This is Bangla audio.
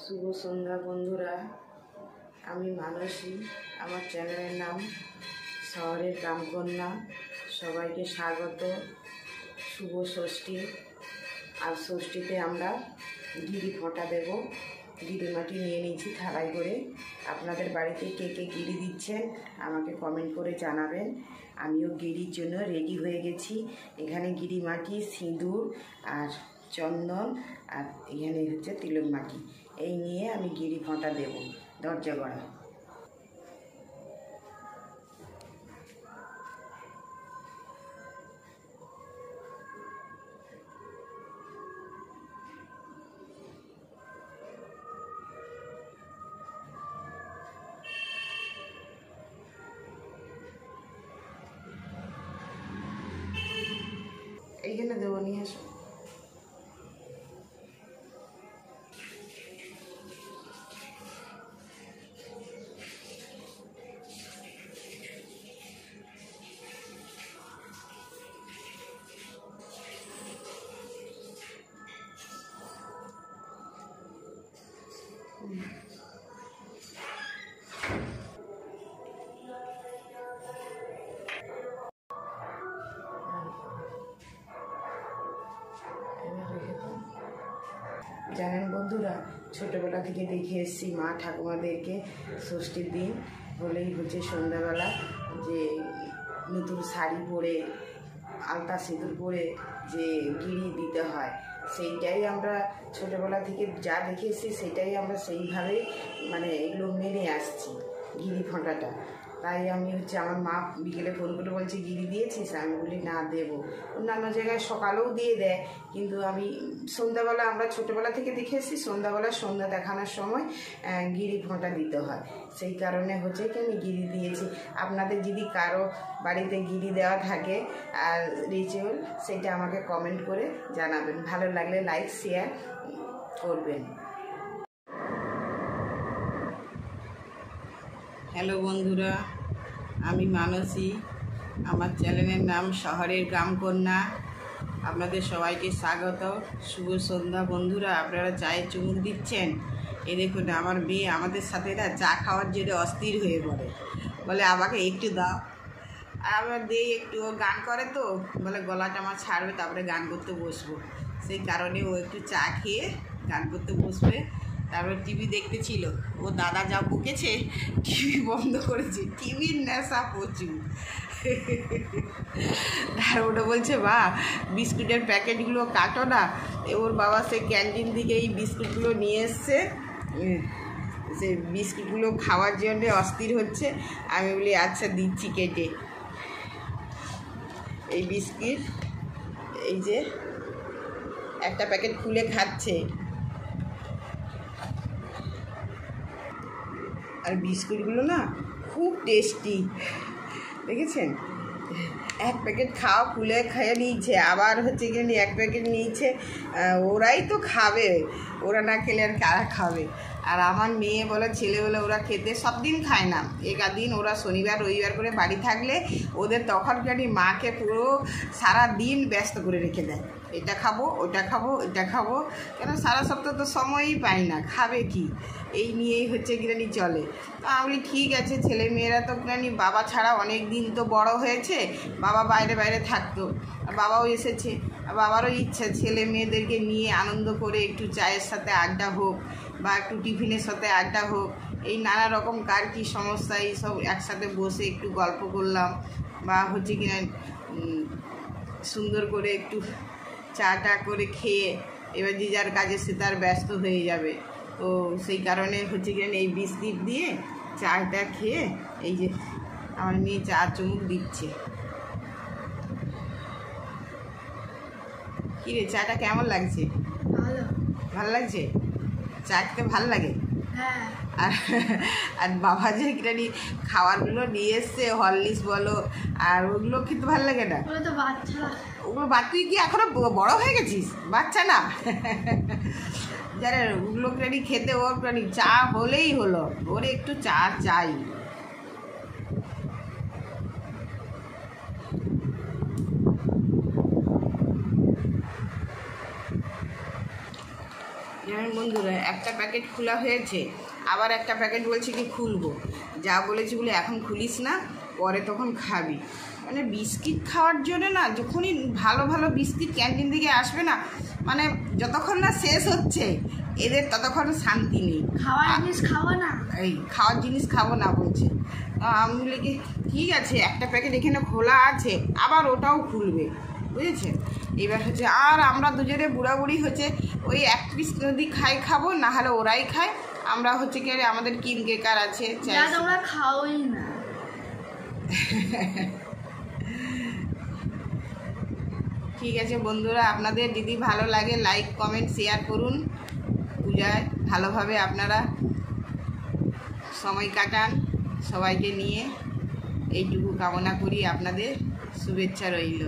শুভ সন্ধ্যা বন্ধুরা, আমি মানসী। আমার চ্যানেলের নাম শহরের গ্রামকন্যা। সবাইকে স্বাগত। শুভ ষষ্ঠী। আর ষষ্ঠীতে আমরা গিরি ফোঁটা দেব। গিরি মাটি নিয়ে নিয়েছি থালায় করে। আপনাদের বাড়িতে কে কে গিরি দিচ্ছেন আমাকে কমেন্ট করে জানাবেন। আমিও গিরির জন্য রেডি হয়ে গেছি। এখানে গিরি মাটি, সিঁদুর আর চন্দন, আর এখানে হচ্ছে তিলক মাটি। এই নিয়ে আমি গিরি ফোঁটা দেব দরজা গড়া। এইখানে দেবো, নিয়ে আসো। জানেন বন্ধুরা, ছোটোবেলা থেকে দেখে এসেছি মা ঠাকুমাদেরকে ষষ্ঠীর দিন হলেই হচ্ছে সন্ধ্যাবেলা যে নতুন শাড়ি পরে আলতা সিঁদুর পরে যে গিরি দিতে হয়, সেইটাই আমরা ছোটোবেলা থেকে যা দেখে এসেছি সেটাই আমরা সেইভাবেই এগুলো মেনে আসছি, গিরি ফোঁটাটা। তাই আমি আমার মা বিকেলে ফোন করে বলছে গিরি দিয়েছিস? আমি বলি না, দেবো। অন্যান্য জায়গায় সকালেও দিয়ে দেয়, কিন্তু আমি সন্ধ্যাবেলা, আমরা ছোটোবেলা থেকে দেখে এসেছি সন্ধ্যাবেলা সন্ধ্যা দেখানোর সময় গিরি ফোঁটা দিতে হয়। সেই কারণে হচ্ছে কি আমি গিরি দিয়েছি। আপনাদের যদি কারো বাড়িতে গিরি দেওয়া থাকে আর রিচুয়াল, সেটা আমাকে কমেন্ট করে জানাবেন। ভালো লাগলে লাইক শেয়ার করবেন। হ্যালো বন্ধুরা, আমি মানসী। আমার চ্যানেলের নাম শহরের গ্রামকন্যা। আপনাদের সবাইকে স্বাগত। শুভ সন্ধ্যা বন্ধুরা। আপনারা চায়ে চুমুক দিচ্ছেন। এই দেখুন আমার মেয়ে আমাদের সাথে না চা খাওয়ার জন্য অস্থির হয়ে পড়ে, বলে আমাকে একটু দাও। আর আমার দিয়ে একটু, ও গান করে তো, বলে গলাটা আমার ছাড়বে, তারপরে গান করতে বসবো। সেই কারণে ও একটু চা খেয়ে গান করতে বসবে। তারপরে টিভি দেখতেছিল, ও দাদা যা বকেছে টিভি বন্ধ করেছে। টিভির নেশা প্রচুর। তারপরে বলছে বা বিস্কুটের প্যাকেটগুলো কাটো না। ওর বাবা সে ক্যান্টিন থেকে এই বিস্কুটগুলো নিয়ে এসছে, সে বিস্কুটগুলো খাওয়ার জন্যে অস্থির হচ্ছে। আমি বলি আচ্ছা দিচ্ছি কেটে। এই বিস্কিট, এই যে একটা প্যাকেট খুলে খাচ্ছে। আর বিস্কুটগুলো না খুব টেস্টি, দেখেছেন? এক প্যাকেট খাওয়া খুলে খেয়ে নিয়েছে, আবার হচ্ছে গিয়ে এক প্যাকেট নিয়েছে। ওরাই তো খাবে, ওরা না খেলে আর কারা খাবে? আর আমার মেয়ে বলে, ছেলে বলে ওরা খেতে সব দিন খায় না, দিন ওরা শনিবার রবিবার করে বাড়ি থাকলে ওদের তখন জানি মাকে পুরো সারা দিন ব্যস্ত করে রেখে দেয়। এটা খাবো, ওটা খাবো, এটা খাবো, কেন সারা সপ্তাহ তো সময়ই পাই না, খাবে কি? এই নিয়েই হচ্ছে গিরানি চলে। তো আমি বলি ঠিক আছে, ছেলে মেয়েরা তো গিরানি বাবা ছাড়া অনেক দিন তো বড় হয়েছে, বাবা বাইরে বাইরে থাকতো, বাবাও এসেছে, বাবারও ইচ্ছা ছেলে মেয়েদেরকে নিয়ে আনন্দ করে একটু চায়ের সাথে আড্ডা হোক, বা একটু টিফিনের সাথে আড্ডা হোক। এই নানা রকম কার কী সমস্যা, এইসব একসাথে বসে একটু গল্প করলাম, বা হচ্ছে কিনা সুন্দর করে একটু চাটা করে খেয়ে এবার যে যার কাজে সে তার ব্যস্ত হয়ে যাবে। তো সেই কারণে হচ্ছে কিনা এই বিস্কিট দিয়ে চাটা খেয়ে, এই যে আমার মেয়ে চা চুমুক দিচ্ছে। কী রে, চাটা কেমন লাগছে? ভালো লাগছে? চা খেতে ভালো লাগে? হ্যাঁ। আর বাবা যে কিনানি খাবারগুলো নিয়ে এসছে, হরলিক্স বলো, আর ওগুলো খেতে ভালো লাগে না? ওগুলো তুই কি এখনো বড় হয়ে গেছিস? বাচ্চা না। যারা ওগুলো কিনানি খেতে, ওর কিনানি চা হলেই হলো, ওর একটু চা চাই। জানেন বন্ধুরা, একটা প্যাকেট খোলা হয়েছে, আবার একটা প্যাকেট বলছে কি খুলবো। যা বলেছি বলে এখন খুলিস না, পরে তখন খাবি। মানে বিস্কিট খাওয়ার জন্য না, যখনই ভালো ভালো বিস্কিট ক্যান্টিন থেকে আসবে না, মানে যতক্ষণ না শেষ হচ্ছে এদের ততক্ষণ শান্তি নেই। খাওয়ার জিনিস খাবো না, এই খাওয়ার জিনিস খাবো না বলছে। আমি বলি কি ঠিক আছে, একটা প্যাকেট এখানে খোলা আছে, আবার ওটাও খুলবে, বুঝেছেন। এবার হচ্ছে আর আমরা দুজনে বুড়াবুড়ি হচ্ছে ওই এক পিস যদি খাবো, না হলে ওরাই খায়। আমরা হচ্ছে কি আমাদের কিং কেকার আছে, তোমরা খাওই না। ঠিক আছে বন্ধুরা, আপনাদের যদি ভালো লাগে লাইক কমেন্ট শেয়ার করুন। পূজায় ভালোভাবে আপনারা সময় কাটান সবাইকে নিয়ে, এইটুকু কামনা করি। আপনাদের শুভেচ্ছা রইল।